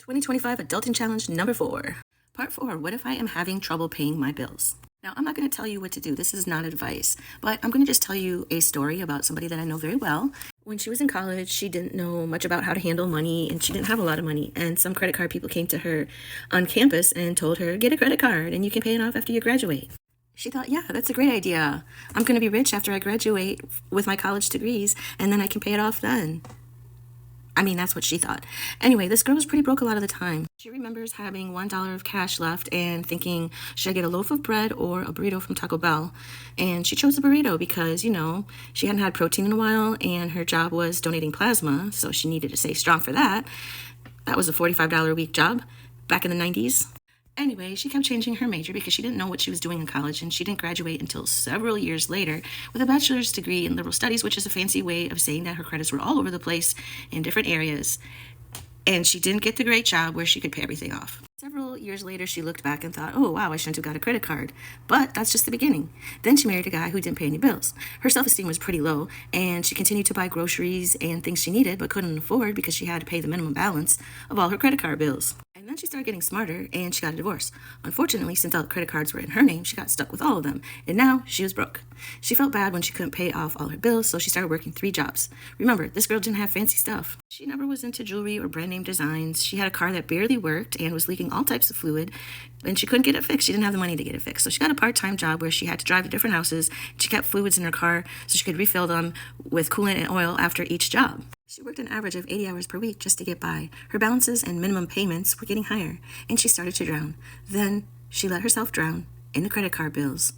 2025 Adulting Challenge number 4. Part 4, what if I am having trouble paying my bills? Now, I'm not going to tell you what to do. This is not advice, but I'm going to just tell you a story about somebody that I know very well. When she was in college, she didn't know much about how to handle money, and she didn't have a lot of money. And some credit card people came to her on campus and told her, get a credit card and you can pay it off after you graduate. She thought, yeah, that's a great idea. I'm going to be rich after I graduate with my college degrees, and then I can pay it off then. I mean, that's what she thought. Anyway, this girl was pretty broke a lot of the time. She remembers having $1 of cash left and thinking, should I get a loaf of bread or a burrito from Taco Bell? And she chose the burrito because, she hadn't had protein in a while and her job was donating plasma, so she needed to stay strong for that. That was a $45 a week job back in the 90s. Anyway, she kept changing her major because she didn't know what she was doing in college, and she didn't graduate until several years later with a bachelor's degree in liberal studies, which is a fancy way of saying that her credits were all over the place in different areas, and she didn't get the great job where she could pay everything off. Several years later, she looked back and thought, oh, wow, I shouldn't have got a credit card. But that's just the beginning. Then she married a guy who didn't pay any bills. Her self-esteem was pretty low, and she continued to buy groceries and things she needed but couldn't afford because she had to pay the minimum balance of all her credit card bills. And then she started getting smarter, and she got a divorce. Unfortunately, since all the credit cards were in her name, she got stuck with all of them, and now she was broke. She felt bad when she couldn't pay off all her bills, so she started working 3 jobs. Remember, this girl didn't have fancy stuff. She never was into jewelry or brand name designs. She had a car that barely worked and was leaking all types of fluid, and she couldn't get it fixed. She didn't have the money to get it fixed. So she got a part-time job where she had to drive to different houses. She kept fluids in her car so she could refill them with coolant and oil after each job. She worked an average of 80 hours per week just to get by. Her balances and minimum payments were getting higher, and she started to drown. Then she let herself drown in the credit card bills,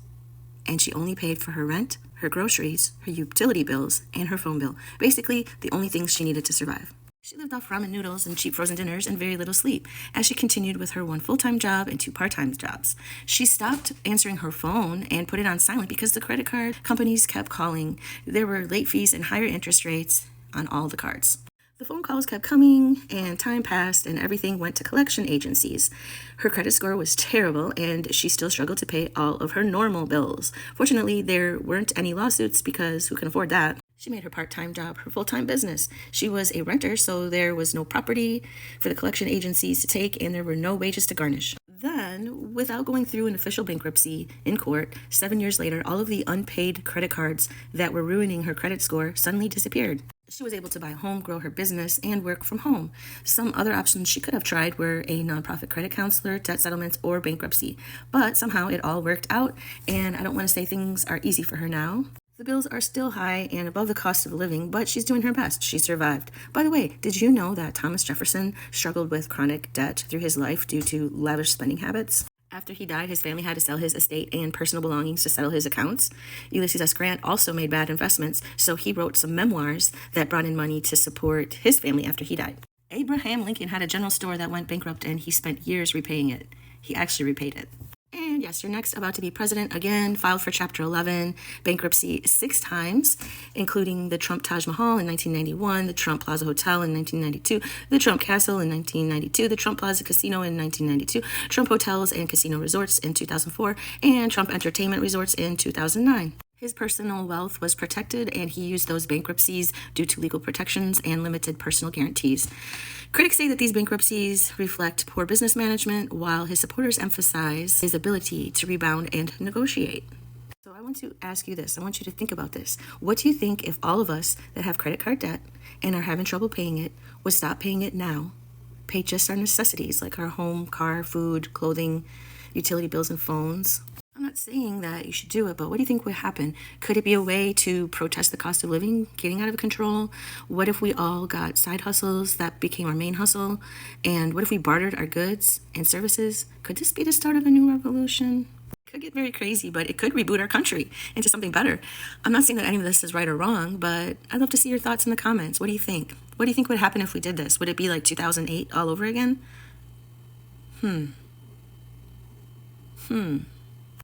and she only paid for her rent, her groceries, her utility bills, and her phone bill. Basically, the only things she needed to survive. She lived off ramen noodles and cheap frozen dinners and very little sleep as she continued with her 1 full-time job and 2 part-time jobs. She stopped answering her phone and put it on silent because the credit card companies kept calling. There were late fees and higher interest rates on all the cards. The phone calls kept coming, and time passed, and everything went to collection agencies. Her credit score was terrible, and she still struggled to pay all of her normal bills. Fortunately, there weren't any lawsuits because who can afford that? She made her part-time job her full-time business. She was a renter, so there was no property for the collection agencies to take, and there were no wages to garnish. Then, without going through an official bankruptcy in court, 7 years later, all of the unpaid credit cards that were ruining her credit score suddenly disappeared. She was able to buy a home, grow her business, and work from home. Some other options she could have tried were a nonprofit credit counselor, debt settlements, or bankruptcy. But somehow it all worked out, and I don't want to say things are easy for her now. The bills are still high and above the cost of living, but she's doing her best. She survived. By the way, did you know that Thomas Jefferson struggled with chronic debt through his life due to lavish spending habits? After he died, his family had to sell his estate and personal belongings to settle his accounts. Ulysses S. Grant also made bad investments, so he wrote some memoirs that brought in money to support his family after he died. Abraham Lincoln had a general store that went bankrupt, and he spent years repaying it. He actually repaid it. And yes, your next about to be president again filed for Chapter 11 bankruptcy 6 times, including the Trump Taj Mahal in 1991, the Trump Plaza Hotel in 1992, the Trump Castle in 1992, the Trump Plaza Casino in 1992, Trump Hotels and Casino Resorts in 2004, and Trump Entertainment Resorts in 2009. His personal wealth was protected, and he used those bankruptcies due to legal protections and limited personal guarantees. Critics say that these bankruptcies reflect poor business management, while his supporters emphasize his ability to rebound and negotiate. So I want to ask you this. I want you to think about this. What do you think if all of us that have credit card debt and are having trouble paying it would stop paying it now, pay just our necessities like our home, car, food, clothing, utility bills, and phones? I'm not saying that you should do it, but what do you think would happen? Could it be a way to protest the cost of living getting out of control? What if we all got side hustles that became our main hustle? And what if we bartered our goods and services? Could this be the start of a new revolution? It could get very crazy, but it could reboot our country into something better. I'm not saying that any of this is right or wrong, but I'd love to see your thoughts in the comments. What do you think? What do you think would happen if we did this? Would it be like 2008 all over again?